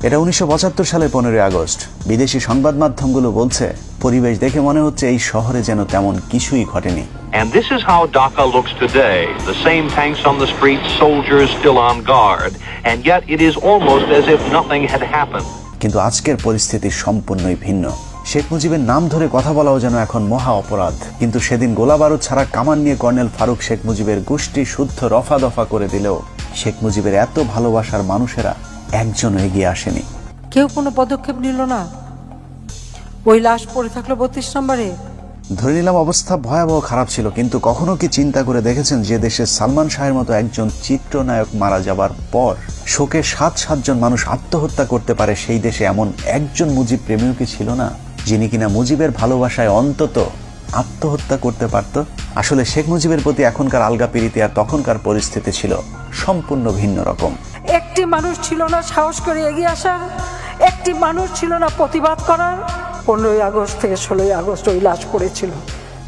এটা 1975 সালের 15 আগস্ট। বিদেশি সংবাদ মাধ্যমগুলো বলছে পরিবেশ দেখে মনে হচ্ছে এই শহরে যেন তেমন কিছুই ঘটেনি। And this is how Dhaka looks today. The same tanks on the streets, soldiers still on guard, and yet it is almost as if nothing had happened. কিন্তু আজকের পরিস্থিতি সম্পূর্ণই ভিন্ন। শেখ মুজিবের নাম ধরে কথা বলাও যেন এখন মহা অপরাধ। কিন্তু সেদিন গোলাবারুদ ছাড়া কামান নিয়ে কর্নেল ফারুক শেখ মুজিবের গোষ্ঠী শুদ্ধ রফা দফা করে দিলেও শেখ মুজিবের এত ভালোবাসার মানুষেরা একজন এগিয়ে আসেনি। কেউ কোনো পদক্ষেপ নিল না। ওই লাশ পড়ে থাকলো 32 নম্বরে। ধরে নিলাম অবস্থা ভয়াবহ খারাপ ছিল, কিন্তু কখনো কি চিন্তা করে দেখেছেন যে দেশে সালমান শাহের মতো একজন চিত্রনায়ক মারা যাবার পর শোকে 7 জন মানুষ আত্মহত্যা করতে পারে, সেই দেশে এমন একজন মুজিব প্রেমীও কি ছিল না যিনি কিনা মুজিবের ভালোবাসায় অন্তত আত্মহত্যা করতে পারত? আসলে শেখ মুজিবের প্রতি এখনকার আলগা প্রীতি আর তখনকার পরিস্থিতি ছিল সম্পূর্ণ ভিন্ন রকম। একটি মানুষ ছিল না সাহস করে এগিয়ে আসার, একটি মানুষ ছিল না প্রতিবাদ করার। 15 আগস্ট থেকে 16 আগস্ট ওই লাশ পড়েছিল।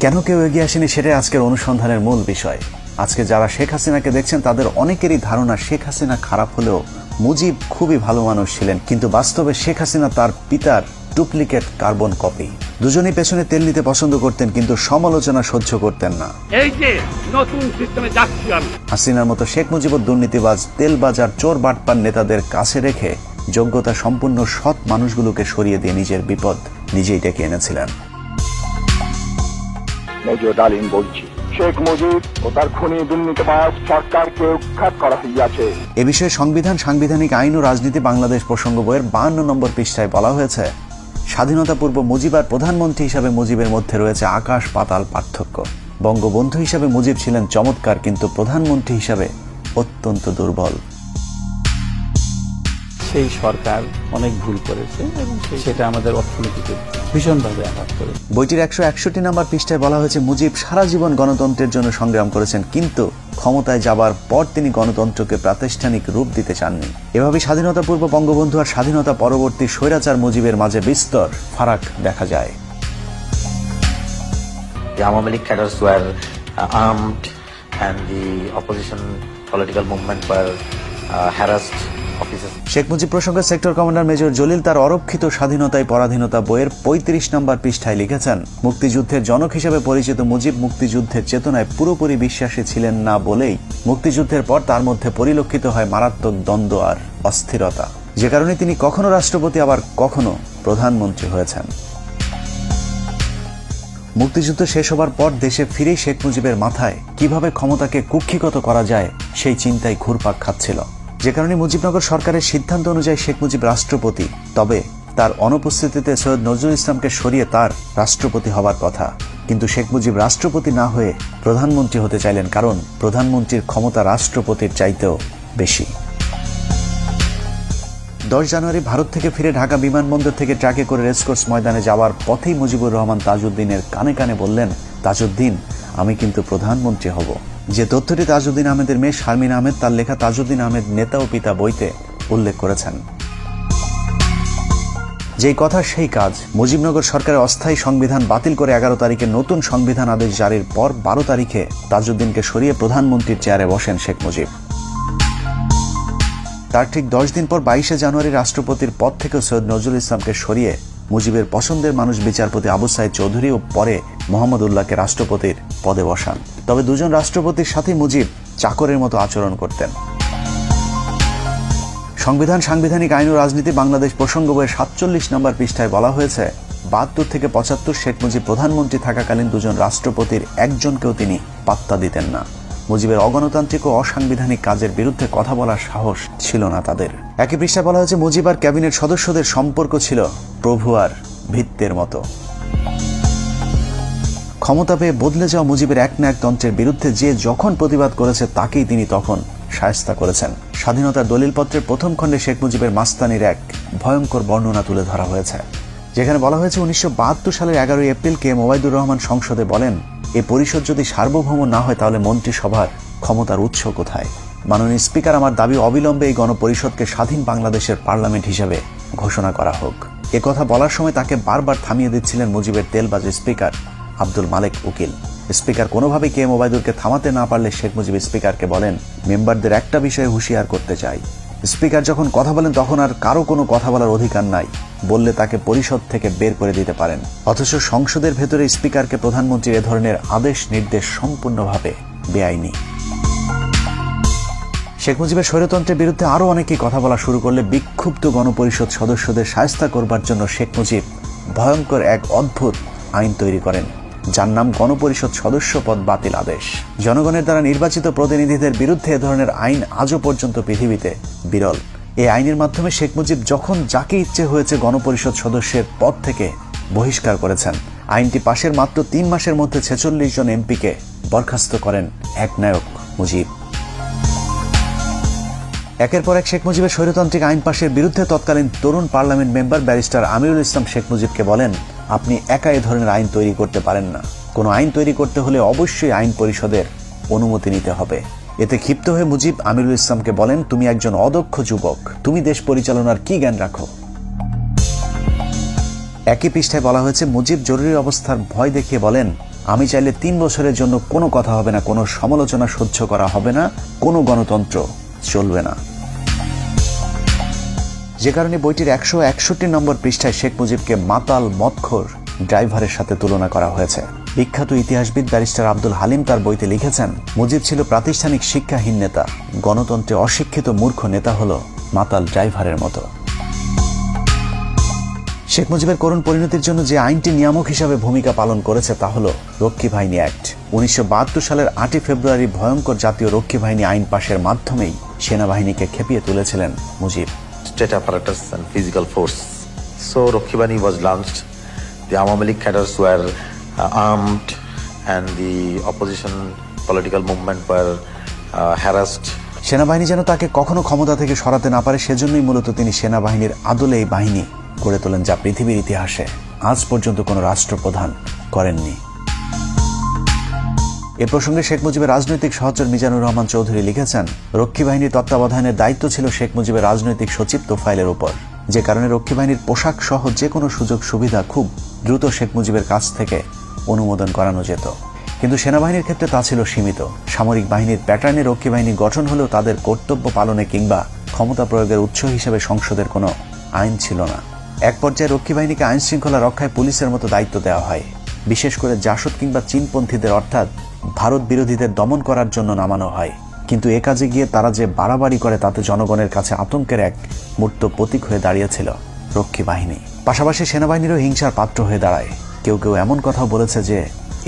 কেন কেউ এগিয়ে আসেনি সেটাই আজকের অনুসন্ধানের মূল বিষয়। আজকে যারা শেখ হাসিনাকে দেখছেন তাদের অনেকেরই ধারণা শেখ হাসিনা খারাপ হলেও মুজিব খুবই ভালো মানুষ ছিলেন, কিন্তু বাস্তবে শেখ হাসিনা তার পিতার ডুপ্লিকেট কার্বন কপি। দুজনেই পেছনে তেল নিতে পছন্দ করতেন, কিন্তু সমালোচনা সহ্য করতেন না। এই যে নতুন সিস্টেমে যাচ্ছি আমি। হাসিনার মতো শেখ মুজিবুর দুর্নীতিবাজ, তেলবাজার, চোর বাটপার নেতাদের কাছে রেখে যোগ্যতা সম্পূর্ণ সৎ মানুষগুলোকে সরিয়ে দিয়ে নিজের বিপদ নিজেই ডেকে এনেছিলেন। মেজর ডালিম বলছি, শেখ মুজিব ও তার খুনি দুর্নীতিবাজ সরকারকে উৎখাত করা হইয়াছে। এ বিষয়ে সাংবিধানিক আইন ও রাজনীতি বাংলাদেশ প্রসঙ্গ বইয়ের 52 নম্বর পৃষ্ঠায় বলা হয়েছে, স্বাধীনতা পূর্ব মুজিব আর প্রধানমন্ত্রী হিসাবে মুজিবের মধ্যে রয়েছে আকাশ পাতাল পার্থক্য। বঙ্গবন্ধু হিসাবে মুজিব ছিলেন চমৎকার, কিন্তু প্রধানমন্ত্রী হিসাবে অত্যন্ত দুর্বল। সেই সরকার অনেক ভুল করেছে এবং সেটা আমাদের অর্থনীতিকে ভীষণভাবে আঘাত করে। বইটির 161 নম্বর পৃষ্ঠায় বলা হয়েছে, মুজিব সারা জীবন গণতন্ত্রের জন্য সংগ্রাম করেছেন, কিন্তু ক্ষমতায় যাবার পর তিনি গণতন্ত্রকে প্রাতিষ্ঠানিক রূপ দিতে চাননি। এভাবে স্বাধীনতা পূর্ব বঙ্গবন্ধু আর স্বাধীনতা পরবর্তী স্বৈরাচার মুজিবের মাঝে বিস্তর ফারাক দেখা যায়। The Awami League cadres were armed and the opposition political movement were harassed. Sheikh Mujib প্রসঙ্গে সেক্টর কমান্ডার মেজর জলিল তার অরক্ষিত স্বাধীনতায় পরাধীনতা বইয়ের 35 নম্বর পৃষ্ঠায় লিখেছেন, মুক্তিযুদ্ধের জনক হিসেবে পরিচিত মুজিব মুক্তিযুদ্ধের চেতনায় পুরোপুরি বিশ্বাসী ছিলেন না বলেই মুক্তিযুদ্ধের পর তার মধ্যে পরিলক্ষিত হয় মারাত্মক দ্বন্দ্ব আর অস্থিরতা, যে কারণে তিনি কখনো রাষ্ট্রপতি আবার কখনো প্রধানমন্ত্রী হয়েছেন। মুক্তিযুদ্ধ শেষ হবার পর দেশে ফিরেই শেখ মুজিবের মাথায় কিভাবে ক্ষমতাকে কুক্ষিগত করা যায় সেই চিন্তায় ঘুরপাক খাচ্ছিল, যে কারণে মুজিবনগর সরকারের সিদ্ধান্ত অনুযায়ী শেখ মুজিব রাষ্ট্রপতি। তবে তার অনুপস্থিতিতে সৈয়দ নজরুল ইসলামকে সরিয়ে তার রাষ্ট্রপতি হবার কথা, কিন্তু শেখ মুজিব রাষ্ট্রপতি না হয়ে প্রধানমন্ত্রী হতে চাইলেন, কারণ প্রধানমন্ত্রীর ক্ষমতা রাষ্ট্রপতির চাইতেও বেশি। 10 জানুয়ারি ভারত থেকে ফিরে ঢাকা বিমানবন্দর থেকে ট্রাকে করে রেসকোর্স ময়দানে যাওয়ার পথেই মুজিবুর রহমান তাজউদ্দিনের কানে কানে বললেন, তাজউদ্দিন, আমি কিন্তু প্রধানমন্ত্রী হব। যে তথ্যটি তাজউদ্দিন আহমেদের মেয়ে শারমিন আহমেদ তার লেখা তাজউদ্দিন আহমেদ নেতা ও পিতা বইতে উল্লেখ করেছেন। যেই কথা সেই কাজ। মুজিবনগর সরকারের অস্থায়ী সংবিধান বাতিল করে 11 তারিখে নতুন সংবিধান আদেশ জারির পর 12 তারিখে তাজউদ্দিনকে সরিয়ে প্রধানমন্ত্রীর চেয়ারে বসেন শেখ মুজিব। তার ঠিক 10 দিন পর 22 জানুয়ারি রাষ্ট্রপতির পদ থেকে সৈয়দ নজরুল ইসলামকে সরিয়ে মুজিবের পছন্দের মানুষ বিচারপতি আবু সাইদ চৌধুরী ও পরে মোহাম্মদ উল্লাহকে রাষ্ট্রপতির পদে বসান। তবে দুজন রাষ্ট্রপতির সাথে মুজিব চাকরের মতো আচরণ করতেন। সাংবিধানিক আইন ও রাজনীতি বাংলাদেশ প্রসঙ্গ বইয়ের 47 নম্বর পৃষ্ঠায় বলা হয়েছে, 72 থেকে 75 শেখ মুজিব প্রধানমন্ত্রী থাকাকালীন দুজন রাষ্ট্রপতির একজনকেও তিনি পাত্তা দিতেন না। মুজিবের অগণতান্ত্রিক ও অসাংবিধানিক কাজের বিরুদ্ধে কথা বলার সাহস ছিল না তাদের। একই পৃষ্ঠায় বলা হয়েছে, মুজিব আর ক্যাবিনেট সদস্যদের সম্পর্ক ছিল প্রভু আর ভিত্তের মতো। ক্ষমতা পেয়ে বদলে যাওয়া মুজিবের একনায়কতন্ত্রের বিরুদ্ধে যে যখন প্রতিবাদ করেছে তাকেই তিনি তখন শায়েস্তা করেছেন। স্বাধীনতার দলিলপত্রের প্রথম খণ্ডে শেখ মুজিবের মাস্তানির এক ভয়ঙ্কর বর্ণনা তুলে ধরা হয়েছে, যেখানে বলা হয়েছে 1972 সালের 11 এপ্রিল কে ওবায়দুর রহমান সংসদে বলেন, এ পরিষদ যদি সার্বভৌম না হয় তাহলে মন্ত্রিসভার ক্ষমতার উৎস কোথায়? মাননীয় স্পিকার, আমার দাবি অবিলম্বে এই গণপরিষদকে স্বাধীন বাংলাদেশের পার্লামেন্ট হিসেবে ঘোষণা করা হোক। এ কথা বলার সময় তাকে বারবার থামিয়ে দিচ্ছিলেন মুজিবের তেলবাজ স্পিকার আব্দুল মালেক উকিল। স্পিকার কোনোভাবেই কে ওবায়দুরকে থামাতে না পারলে শেখ মুজিব স্পিকারকে বলেন, মেম্বারদের একটা বিষয়ে হুঁশিয়ার করতে চাই, স্পিকার যখন কথা বলেন তখন আর কারো কোনো কথা বলার অধিকার নাই, বললে তাকে পরিষদ থেকে বের করে দিতে পারেন। অথচ সংসদের ভেতরে স্পিকারকে প্রধানমন্ত্রীর এ ধরনের আদেশ নির্দেশ সম্পূর্ণভাবে বেআইনি। শেখ মুজিবের স্বৈরতন্ত্রের বিরুদ্ধে আরো অনেকেই কথা বলা শুরু করলে বিক্ষুব্ধ গণপরিষদ সদস্যদের শায়েস্তা করবার জন্য শেখ মুজিব ভয়ঙ্কর এক অদ্ভুত আইন তৈরি করেন, যার নাম গণপরিষদ সদস্য পদ বাতিল আদেশ। জনগণের দ্বারা নির্বাচিত প্রতিনিধিদের বিরুদ্ধে এ ধরনের আইন আজও পর্যন্ত পৃথিবীতে বিরল। এই আইনের মাধ্যমে শেখ মুজিব যখন যাকে ইচ্ছে হয়েছে গণপরিষদ সদস্যের পদ থেকে বহিষ্কার করেছেন। আইনটি পাশের মাত্র 3 মাসের মধ্যে 46 জন এমপিকে বরখাস্ত করেন একনায়ক মুজিব। একের পর এক শেখ মুজিবের স্বৈরতান্ত্রিক আইন পাশের বিরুদ্ধে তৎকালীন তরুণ parliament member barrister Amirul Islam Sheikh মুজিবকে বলেন, আপনি একা এ ধরনের আইন তৈরি করতে পারেন না। কোনো আইন তৈরি করতে হলে অবশ্যই আইন পরিষদের অনুমতি নিতে হবে। এতে ক্ষিপ্ত হয়ে মুজিব আমিরুল ইসলামকে বলেন, তুমি একজন অদক্ষ যুবক, তুমি দেশ পরিচালনার কি জ্ঞান রাখো? একই পৃষ্ঠায় বলা হয়েছে, মুজিব জরুরি অবস্থার ভয় দেখিয়ে বলেন, আমি চাইলে 3 বছরের জন্য কোনো কথা হবে না, কোনো সমালোচনা সহ্য করা হবে না, কোনো গণতন্ত্র চলবে না। যে কারণে বইটির 161 নম্বর পৃষ্ঠায় শেখ মুজিবকে মাতাল মদখোর ড্রাইভারের সাথে তুলনা করা হয়েছে। বিখ্যাত ইতিহাসবিদ ব্যারিস্টার আব্দুল হালিম তার বইতে লিখেছেন, মুজিব ছিল প্রাতিষ্ঠানিক শিক্ষাহীন নেতা, গণতন্ত্রে অশিক্ষিত মূর্খ নেতা হল মাতাল ড্রাইভারের মতো। শেখ মুজিবের করুণ পরিণতির জন্য যে আইনটি নিয়ামক হিসাবে ভূমিকা পালন করেছে তা হল রক্ষী বাহিনী অ্যাক্ট। 1972 সালের 8 ফেব্রুয়ারি ভয়ঙ্কর জাতীয় রক্ষী বাহিনী আইন পাশের মাধ্যমেই সেনাবাহিনীকে খেপিয়ে তুলেছিলেন Mujib. State apparatus and physical force. So Rakhi Bahini was launched. The Awami League cadres were armed, and the opposition political movement were harassed. সেনাবাহিনী যেন তাকে কখনো ক্ষমতা থেকে সরাতে না পারে, সেজন্যই মূলত তিনি সেনাবাহিনীর আদলে এই বাহিনী গড়ে তোলেন, যা পৃথিবীর ইতিহাসে আজ পর্যন্ত কোনো রাষ্ট্রপ্রধান করেননি। এ প্রসঙ্গে শেখ মুজিবের রাজনৈতিক সহচর মিজানুর রহমান চৌধুরী লিখেছেন, রক্ষী বাহিনীর তত্ত্বাবধানের দায়িত্ব ছিল শেখ মুজিবের রাজনৈতিক সচিব তোফায়েলের উপর, যে কারণে রক্ষী বাহিনীর পোশাক সহ যে কোনো সুযোগ সুবিধা খুব দ্রুত শেখ মুজিবের কাছ থেকে অনুমোদন করানো যেত। কিন্তু সেনাবাহিনীর ক্ষেত্রে তা ছিল সীমিত। সামরিক বাহিনীর প্যাটার্নে রক্ষী বাহিনী গঠন হলেও তাদের কর্তব্য পালনে কিংবা ক্ষমতা প্রয়োগের উৎস হিসেবে সংসদের কোনো আইন ছিল না। এক পর্যায়ে রক্ষী বাহিনীকে আইন শৃঙ্খলা রক্ষায় পুলিশের মতো দায়িত্ব দেওয়া হয়, বিশেষ করে জাসদ কিংবা চীনপন্থীদের অর্থাৎ ভারত বিরোধীদের দমন করার জন্য নামানো হয়। কিন্তু এ কাজে গিয়ে তারা যে বাড়াবাড়ি করে তাতে জনগণের কাছে আতঙ্কের এক মূর্ত প্রতীক হয়ে দাঁড়িয়েছিল রক্ষী বাহিনী। পাশাপাশি সেনাবাহিনীরও হিংসার পাত্র হয়ে দাঁড়ায়। কেউ কেউ এমন কথাও বলেছে যে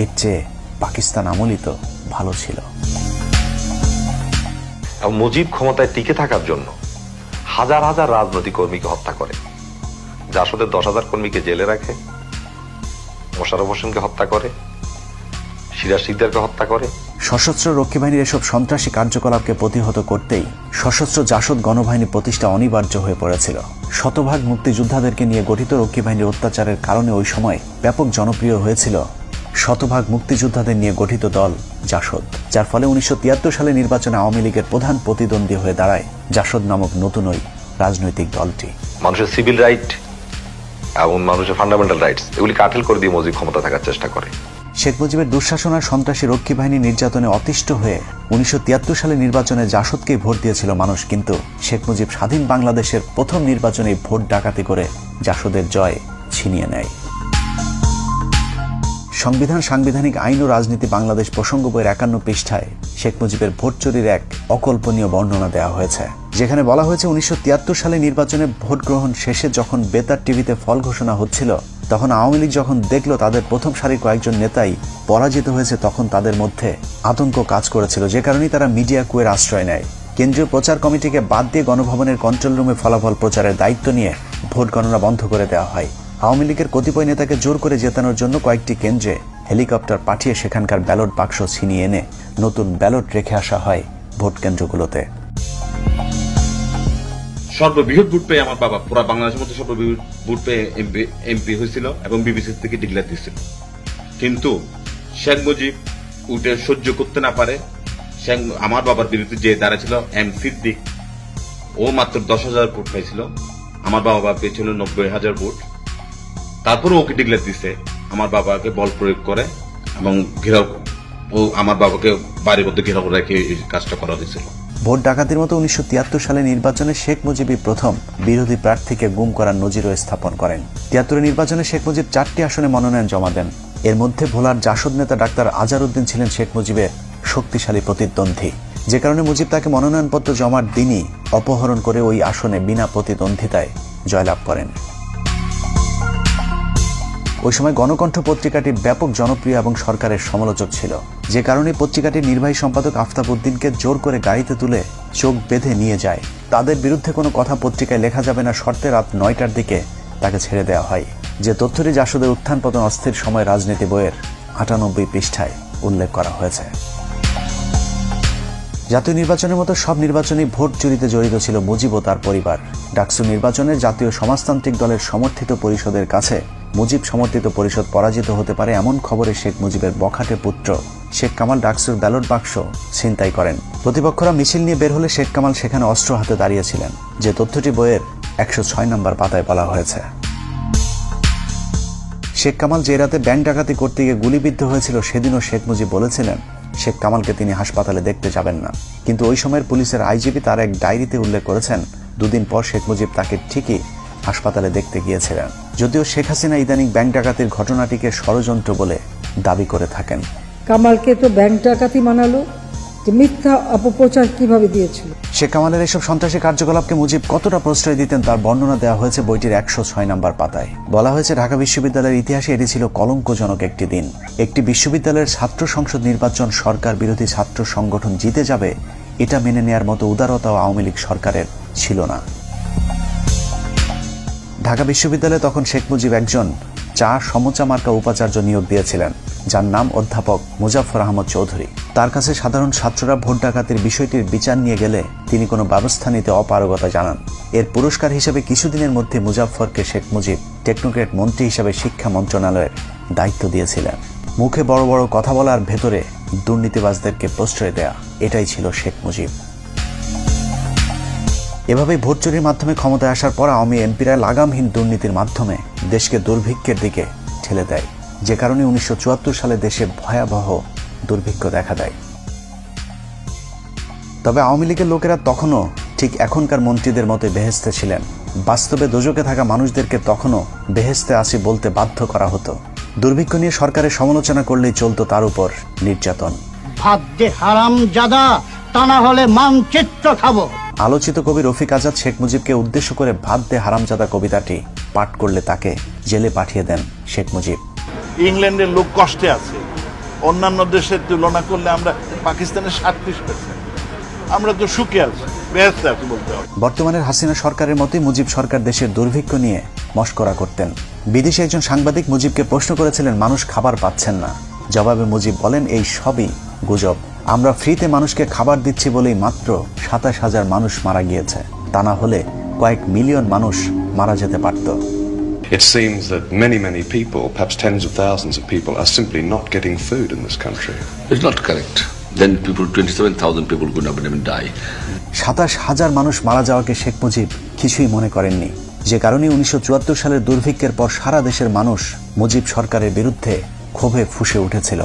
এর চেয়ে পাকিস্তান আমলই তো ভালো ছিল। মুজিব ক্ষমতায় টিকে থাকার জন্য হাজার হাজার রাজনৈতিক কর্মীকে হত্যা করে, জাসদের 10,000 কর্মীকে জেলে রাখে, মোশাররফ হোসেনকে হত্যা করে, সিরাজ শিকদারকে হত্যা করে। সশস্ত্র রক্ষী বাহিনীর এসব সন্ত্রাসী কার্যকলাপকে প্রতিহত করতেই সশস্ত্র জাসদ গণবাহিনী প্রতিষ্ঠা অনিবার্য হয়ে পড়েছিল। শতভাগ মুক্তিযোদ্ধাদেরকে নিয়ে গঠিত রক্ষী বাহিনীর অত্যাচারের কারণে ওই সময় ব্যাপক জনপ্রিয় হয়েছিল শতভাগ মুক্তিযোদ্ধাদের নিয়ে গঠিত দল জাসদ, যার ফলে 1973 সালে নির্বাচনে আওয়ামী লীগের প্রধান প্রতিদ্বন্দ্বী হয়ে দাঁড়ায় জাসদ নামক নতুন ওই রাজনৈতিক দলটি। মানুষের সিভিল রাইট এবং মানুষের ফান্ডামেন্টাল রাইটস এগুলি কাঠিল করে দিয়ে মুজিব ক্ষমতা থাকার চেষ্টা করে। শেখ মুজিবের দুঃশাসন আর সন্ত্রাসী রক্ষী বাহিনী নির্যাতনে অতিষ্ঠ হয়ে 1973 সালে নির্বাচনে জাসদকেই ভোট দিয়েছিল মানুষ। কিন্তু শেখ মুজিব স্বাধীন বাংলাদেশের প্রথম নির্বাচনে ভোট ডাকাতি করে জাসদের জয় ছিনিয়ে নেয়। সংবিধান, সাংবিধানিক আইন ও রাজনীতি বাংলাদেশ প্রসঙ্গ বইয়ের 51 পৃষ্ঠায় শেখ মুজিবের ভোট চুরির এক অকল্পনীয় বর্ণনা দেওয়া হয়েছে, যেখানে বলা হয়েছে 1973 সালে নির্বাচনে ভোট গ্রহণ শেষে যখন বেতার টিভিতে ফল ঘোষণা হচ্ছিল, তখন আওয়ামী লীগ যখন দেখল তাদের প্রথম সারির কয়েকজন নেতাই পরাজিত হয়েছে, তখন তাদের মধ্যে আতঙ্ক কাজ করেছিল, যে কারণে তারা মিডিয়া কুয়ের আশ্রয় নেয়। কেন্দ্রীয় প্রচার কমিটিকে বাদ দিয়ে গণভবনের কন্ট্রোল রুমে ফলাফল প্রচারের দায়িত্ব নিয়ে ভোট গণনা বন্ধ করে দেওয়া হয়। আওয়ামী লীগের কতিপয় নেতাকে জোর করে জেতানোর জন্য কয়েকটি কেন্দ্রে হেলিকপ্টার পাঠিয়ে সেখানকার ব্যালট বাক্স ছিনিয়ে এনে নতুন ব্যালট রেখে আসা হয় ভোট কেন্দ্রগুলোতে। সর্ববৃহৎ ভোট পেয়ে আমার বাবা পুরা বাংলাদেশের মধ্যে সর্ববৃহৎ ভোট পেয়ে এমপি হয়েছিল এবং বিবিসি থেকে ডিক্লেয়ার দিয়েছিল। কিন্তু শেখ মুজিব উঠে সহ্য করতে না পারে আমার বাবার বিরুদ্ধে যে দাঁড়াছিল এম সিদ্দিক, ও মাত্র 10,000 ভোট পাইছিল, আমার বাবা পেয়েছিল 90,000 ভোট। তারপরে ওকে ডিক্লেয়ার দিছে, আমার বাবাকে বল প্রয়োগ করে এবং ঘেরাও, ও আমার বাবাকে বাড়ির মধ্যে ঘেরাও রেখে এই কাজটা করা হয়েছিল। ভোট ডাকাতির মতো 1973 সালে নির্বাচনে শেখ মুজিবই প্রথম বিরোধী প্রার্থীকে গুম করার নজিরও স্থাপন করেন। 73 নির্বাচনে শেখ মুজিব 4টি আসনে মনোনয়ন জমা দেন। এর মধ্যে ভোলার জাসদ নেতা ডাক্তার আজহারউদ্দিন ছিলেন শেখ মুজিবের শক্তিশালী প্রতিদ্বন্দ্বী, যে কারণে মুজিব তাকে মনোনয়নপত্র জমার দিনই অপহরণ করে ওই আসনে বিনা প্রতিদ্বন্দ্বিতায় জয়লাভ করেন। ওই সময় গণকণ্ঠ পত্রিকাটি ব্যাপক জনপ্রিয় এবং সরকারের সমালোচক ছিল, যে কারণে পত্রিকাটির নির্বাহী সম্পাদক আফতাব উদ্দিনকে জোর করে গাড়িতে তুলে চোখ বেঁধে নিয়ে যায়। তাদের বিরুদ্ধে কোনো কথা পত্রিকায় লেখা যাবে না শর্তে রাত 9টার দিকে তাকে ছেড়ে দেওয়া হয়, যে তথ্যটি জাসদের উত্থান পতন অস্থির সময় রাজনীতি বইয়ের 98 পৃষ্ঠায় উল্লেখ করা হয়েছে। জাতীয় নির্বাচনের মতো সব নির্বাচনী ভোট চুরিতে জড়িত ছিল মুজিব ও তার পরিবার। ডাকসু নির্বাচনে জাতীয় সমাজতান্ত্রিক দলের সমর্থিত পরিষদের কাছে মুজিব সমর্থিত পরিষদ পরাজিত হতে পারে এমন খবরে শেখ মুজিবের বখাটে পুত্র শেখ কামাল ডাকসুর ব্যালট বাক্স ছিনতাই করেন। প্রতিপক্ষরা মিছিল নিয়ে বের হলে শেখ কামাল সেখানে অস্ত্র হাতে দাঁড়িয়েছিলেন, যে তথ্যটি বইয়ের 106 নম্বর পাতায় বলা হয়েছে। শেখ কামাল যে রাতে ব্যাংক ডাকাতি করতে গিয়ে গুলিবিদ্ধ হয়েছিল সেদিনও শেখ মুজিব বলেছিলেন শেখ কামালকে তিনি হাসপাতালে দেখতে যাবেন না, কিন্তু ওই সময়ের পুলিশের আইজিপি তার এক ডায়েরিতে উল্লেখ করেছেন 2 দিন পর শেখ মুজিব তাকে ঠিকই হাসপাতালে দেখতে গিয়েছিলেন। যদিও শেখ হাসিনা ইদানিং ব্যাংক ডাকাতির ঘটনাটিকে ষড়যন্ত্র বলে দাবি করে থাকেন। কামালকে তো ব্যাংক ডাকাতি মানালো, যে মিথ্যা অপপ্রচার কিভাবে দিয়েছিল। শেখ কামালের এসব সন্ত্রাসী কার্যকলাপকে মুজিব কতটা প্রশ্রয় দিতেন তার বর্ণনা দেওয়া হয়েছে বইটির 106 নম্বর পাতায়। বলা হয়েছে ঢাকা বিশ্ববিদ্যালয়ের ইতিহাসে এটি ছিল কলঙ্কজনক একটি দিন। একটি বিশ্ববিদ্যালয়ের ছাত্র সংসদ নির্বাচন সরকার বিরোধী ছাত্র সংগঠন জিতে যাবে, এটা মেনে নেয়ার মতো উদারতাও আওয়ামী লীগ সরকারের ছিল না। ঢাকা বিশ্ববিদ্যালয়ে তখন শেখ মুজিব একজন সমোচা মার্কা উপাচার্য নিয়োগ দিয়েছিলেন, যার নাম অধ্যাপক মুজাফফর আহমদ চৌধুরী। তার কাছে সাধারণ ছাত্ররা ভোট ডাকাতির বিষয়টির বিচার নিয়ে গেলে তিনি কোনো ব্যবস্থা নিতে অপারগতা জানান। এর পুরস্কার হিসেবে কিছুদিনের মধ্যে মুজাফফরকে শেখ মুজিব টেকনোক্রেট মন্ত্রী হিসেবে শিক্ষা মন্ত্রণালয়ের দায়িত্ব দিয়েছিলেন। মুখে বড় বড় কথা বলার ভেতরে দুর্নীতিবাজদেরকে প্রশ্রয় দেয়া, এটাই ছিল শেখ মুজিব। এভাবেই ভোট চুরির মাধ্যমে ক্ষমতায় আসার পর আওয়ামী এমপিরা লাগামহীন দুর্নীতির মাধ্যমে দেশকে দুর্ভিক্ষের দিকে ঠেলে দেয়, যে কারণে 1974 সালে দেশে ভয়াবহ দুর্ভিক্ষ দেখা দেয়। তবে আওয়ামী লীগের লোকেরা তখনও ঠিক এখনকার মন্ত্রীদের মতো বেহেস্তে ছিলেন। বাস্তবে দোজকে থাকা মানুষদেরকে তখনও বেহেস্তে আসি বলতে বাধ্য করা হতো। দুর্ভিক্ষ নিয়ে সরকারের সমালোচনা করলেই চলত তার উপর নির্যাতন। ভাত দে হারামজাদা, তা না হলে মানচিত্র খাবো। আলোচিত কবি রফিক আজাদ শেখ মুজিবকে উদ্দেশ্য করে ভাত দে হারামজাদা কবিতাটি পাঠ করলে তাকে জেলে পাঠিয়ে দেন শেখ মুজিব। ইংল্যান্ডের লোক কষ্টে আছে, অন্যান্য দেশের তুলনা করলে আমরা পাকিস্তানের 37%, আমরা তো সুখে আছি, বেহেশতে আছি বলতে হবে। বর্তমানের হাসিনা সরকারের মতোই মুজিব সরকার দেশের দুর্ভিক্ষ নিয়ে মশকরা করতেন। বিদেশি একজন সাংবাদিক মুজিবকে প্রশ্ন করেছিলেন মানুষ খাবার পাচ্ছেন না। জবাবে মুজিব বলেন এই সবই গুজব, আমরা ফ্রিতে মানুষকে খাবার দিচ্ছি বলেই মাত্র 27,000 মানুষ মারা গিয়েছে, তা না হলে কয়েক মিলিয়ন মানুষ মারা যেতে পারত। It seems that many people, perhaps tens of thousands of people, are simply not getting food in this country. It's not correct. Then 27,000 people could not even die. 27,000 মানুষ মারা যাওয়াকে শেখ মুজিব কিছুই মনে করেননি, যে কারণে 1974 সালের দুর্ভিক্ষের পর সারা দেশের মানুষ মুজিব সরকারের বিরুদ্ধে ক্ষোভে ফুঁসে উঠেছিল।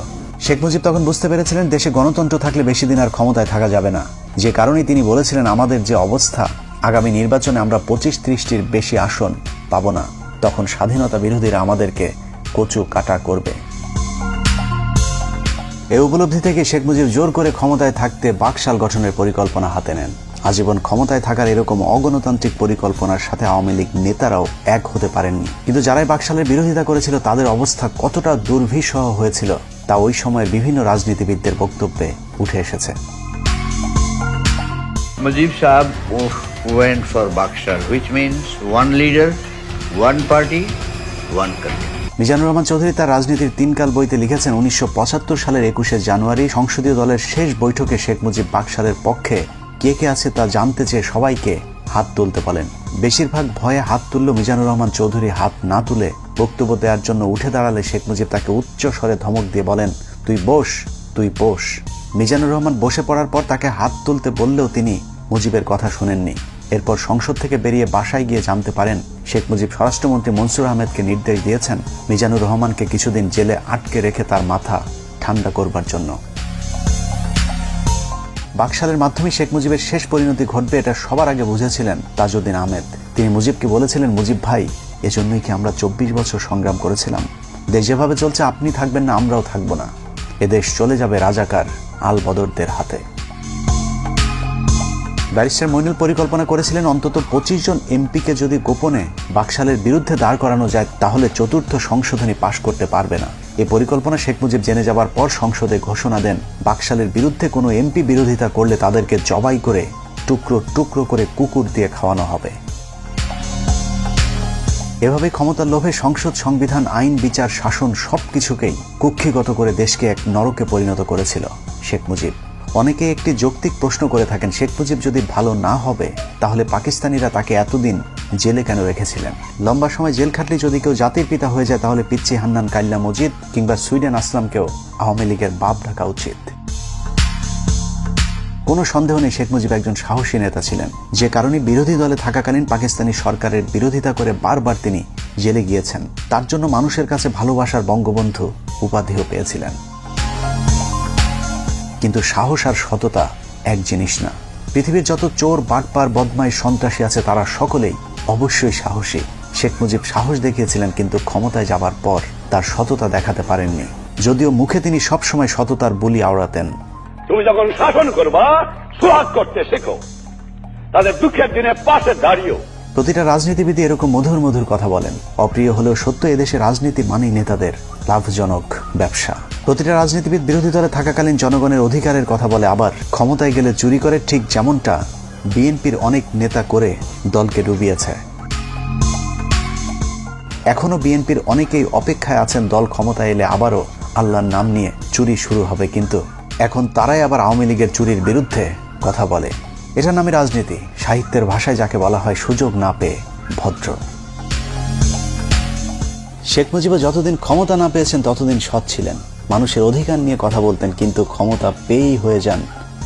শেখ মুজিব তখন বুঝতে পেরেছিলেন দেশে গণতন্ত্র থাকলে বেশি দিন আর ক্ষমতায় থাকা যাবে না, যে কারণে তিনি বলেছিলেন আমাদের যে অবস্থা, আগামী নির্বাচনে আমরা 25-30টির বেশি আসন পাব না, তখন স্বাধীনতা বিরোধীরা আমাদেরকে কচু কাটা করবে। এই উপলব্ধি থেকে শেখ মুজিব জোর করে ক্ষমতায় থাকতে বাকশাল গঠনের পরিকল্পনা হাতে নেন। আজীবন ক্ষমতায় থাকার এরকম অগণতান্ত্রিক পরিকল্পনার সাথে আওয়ামী লীগ নেতারাও এক হতে পারেননি, কিন্তু যারাই বাকশালের বিরোধিতা করেছিল তাদের অবস্থা কতটা দুর্বিষহ হয়েছিল তা ওই সময়ের বিভিন্ন রাজনীতিবিদদের বক্তব্যে উঠে এসেছে। Mujib Sahab went for Bakshal, which means one leader, one party, one country. Mizanur Rahman Chowdhury তার রাজনীতির 3 কাল বইতে লিখেছেন 1975 সালের 21 জানুয়ারি সংসদীয় দলের শেষ বৈঠকে শেখ মুজিব বাকশালের পক্ষে কে কে আছে তা জানতে চেয়ে সবাইকে হাত তুলতে বলেন। বেশিরভাগ ভয়ে হাত তুলল মিজানুর রহমান চৌধুরী হাত না তুলে বক্তব্য দেওয়ার জন্য উঠে দাঁড়ালে শেখ মুজিব তাকে উচ্চ স্বরে ধমক দিয়ে বলেন তুই বস, তুই বস। মিজানুর রহমান বসে পড়ার পর তাকে হাত তুলতে বললেও তিনি মুজিবের কথা শুনেননি। এরপর সংসদ থেকে বেরিয়ে বাসায় গিয়ে জানতে পারেন শেখ মুজিব স্বরাষ্ট্রমন্ত্রী মনসুর আহমেদকে নির্দেশ দিয়েছেন মিজানুর রহমানকে কিছুদিন জেলে আটকে রেখে তার মাথা ঠান্ডা করবার জন্য। বাকশালের মাধ্যমে শেখ মুজিবের শেষ পরিণতি ঘটবে এটা সবার আগে বুঝেছিলেন তাজউদ্দিন আহমেদ। তিনি মুজিবকে বলেছিলেন, মুজিব ভাই, এজন্যই কি আমরা 24 বছর সংগ্রাম করেছিলাম? দেশ যেভাবে চলছে আপনি থাকবেন না, আমরাও থাকবো না। এদেশ চলে যাবে রাজাকার আল বদরদের হাতে। ব্যারিস্টার মইনুল পরিকল্পনা করেছিলেন অন্তত 25 জন এমপিকে যদি গোপনে বাকশালের বিরুদ্ধে দাঁড় করানো যায় তাহলে চতুর্থ সংশোধনী পাশ করতে পারবে না। এই পরিকল্পনা শেখ মুজিব জেনে যাবার পর সংসদে ঘোষণা দেন, বাকশালের বিরুদ্ধে কোনো এমপি বিরোধিতা করলে তাদেরকে জবাই করে টুকরো টুকরো করে কুকুর দিয়ে খাওয়ানো হবে। এভাবে ক্ষমতার লোভে সংসদ, সংবিধান, আইন, বিচার, শাসন সবকিছুকেই কুক্ষিগত করে দেশকে এক নরকে পরিণত করেছিল শেখ মুজিব। অনেকে একটি যৌক্তিক প্রশ্ন করে থাকেন, শেখ মুজিব যদি ভালো না হবে তাহলে পাকিস্তানিরা তাকে এতদিন জেলে কেন রেখেছিলেন? লম্বা সময় জেল খাটলে যদি কেউ জাতির পিতা হয়ে যায় তাহলে পিচ্চি হান্নান কাইল্লা মজিদ কিংবা সুইডেন আসলামকেও আওয়ামী লীগের বাপ ডাকা উচিত। কোনো সন্দেহ নেই শেখ মুজিব একজন সাহসী নেতা ছিলেন, যে কারণে বিরোধী দলে থাকাকালীন পাকিস্তানি সরকারের বিরোধিতা করে বারবার তিনি জেলে গিয়েছেন। তার জন্য মানুষের কাছে ভালোবাসার বঙ্গবন্ধু উপাধিও পেয়েছিলেন। কিন্তু সাহস আর সততা এক জিনিস না। পৃথিবীর যত চোর, বাটপার, বদমাই, সন্ত্রাসী আছে তারা সকলেই অবশ্যই সাহসী। শেখ মুজিব সাহস দেখিয়েছিলেন, কিন্তু ক্ষমতায় যাবার পর তার সততা দেখাতে পারেননি, যদিও মুখে তিনি সবসময় সততার বুলি আওড়াতেন। তুমি যখন শাসন করবা, সোহাগ করতে শেখো, তাদের দুঃখের দিনে পাশে দাঁড়িয়েও। প্রতিটা রাজনীতিবিদ এরকম মধুর মধুর কথা বলেন। অপ্রিয় হলেও সত্য, এদেশে রাজনীতি মানেই নেতাদের লাভজনক ব্যবসা। প্রতিটা রাজনীতিবিদ বিরোধী দলে থাকাকালীন জনগণের অধিকারের কথা বলে, আবার ক্ষমতায় গেলে চুরি করে, ঠিক যেমনটা বিএনপির অনেক নেতা করে দলকে ডুবিয়েছে। এখনো বিএনপির অনেকেই অপেক্ষায় আছেন দল ক্ষমতায় এলে আবারও আল্লাহর নাম নিয়ে চুরি শুরু হবে, কিন্তু এখন তারাই আবার আওয়ামী লীগের চুরির বিরুদ্ধে কথা বলে। এটার নামে রাজনীতি, সাহিত্যের ভাষায় যাকে বলা হয় সুযোগ না পেয়ে ভদ্র। শেখ মুজিবও যতদিন ক্ষমতা না পেয়েছেন ততদিন সৎ ছিলেন, মানুষের অধিকার নিয়ে কথা বলতেন, কিন্তু ক্ষমতা পেয়েই হয়ে যান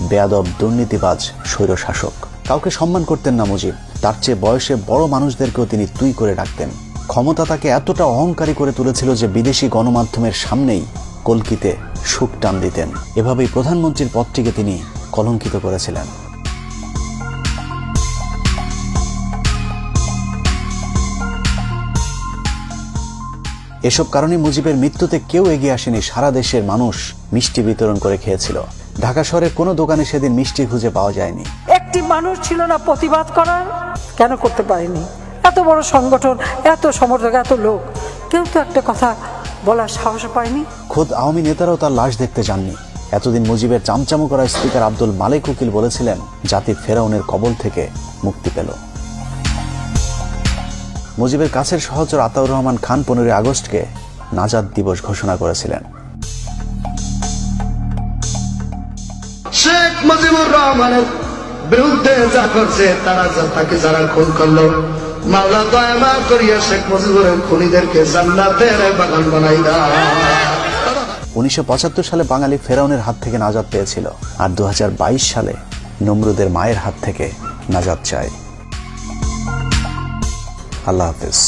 বেয়াদব, দুর্নীতিবাজ, স্বৈরশাসক। কাউকে সম্মান করতেন না মুজিব, তার চেয়ে বয়সে বড় মানুষদেরকেও তিনি তুই করে ডাকতেন। ক্ষমতা তাকে এতটা অহংকারী করে তুলেছিল যে বিদেশি গণমাধ্যমের সামনেই কলকিতে সুখ টান দিতেন। এভাবেই প্রধানমন্ত্রীর পদটিকে তিনি কলঙ্কিত করেছিলেন। এসব কারণে মুজিবের মৃত্যুতে কেউ এগিয়ে আসেনি। সারা দেশের মানুষ মিষ্টি বিতরণ করে খেয়েছিল। ঢাকা শহরের কোনো দোকানে সেদিন মিষ্টি খুঁজে পাওয়া যায়নি। একটি মানুষ ছিল না প্রতিবাদ করার? কেন করতে পারেনি? এত বড় সংগঠন, এত সমর্থক, এত লোক, কেউ তো একটা কথা বলার সাহস পায়নি। খোদ আওয়ামী নেতারাও তার লাশ দেখতে যাননি। এতদিন মুজিবের চামচামো করা স্পিকার আব্দুল মালেক উকিল বলেছিলেন, জাতি ফেরাউনের কবল থেকে মুক্তি পেল। মুজিবের কাছের সহচর আতাউর রহমান খান 15 আগস্টকে নাজাত দিবস ঘোষণা করেছিলেন। শেখ মুজিবুর রহমানের বিরুদ্ধে যা করছে, তাকে যারা খুন করলো, মাওলা দয়া মাফ করিয়া শেখ মুজিবুরের খুনিদেরকে জান্নাতের বাগান বানাই দাও। 1975 সালে বাঙালি ফেরাউনের হাত থেকে নাজাত পেয়েছিল, আর 2022 সালে নমরুদের মায়ের হাত থেকে নাজাত চায়। আল্লাহ হাফেজ।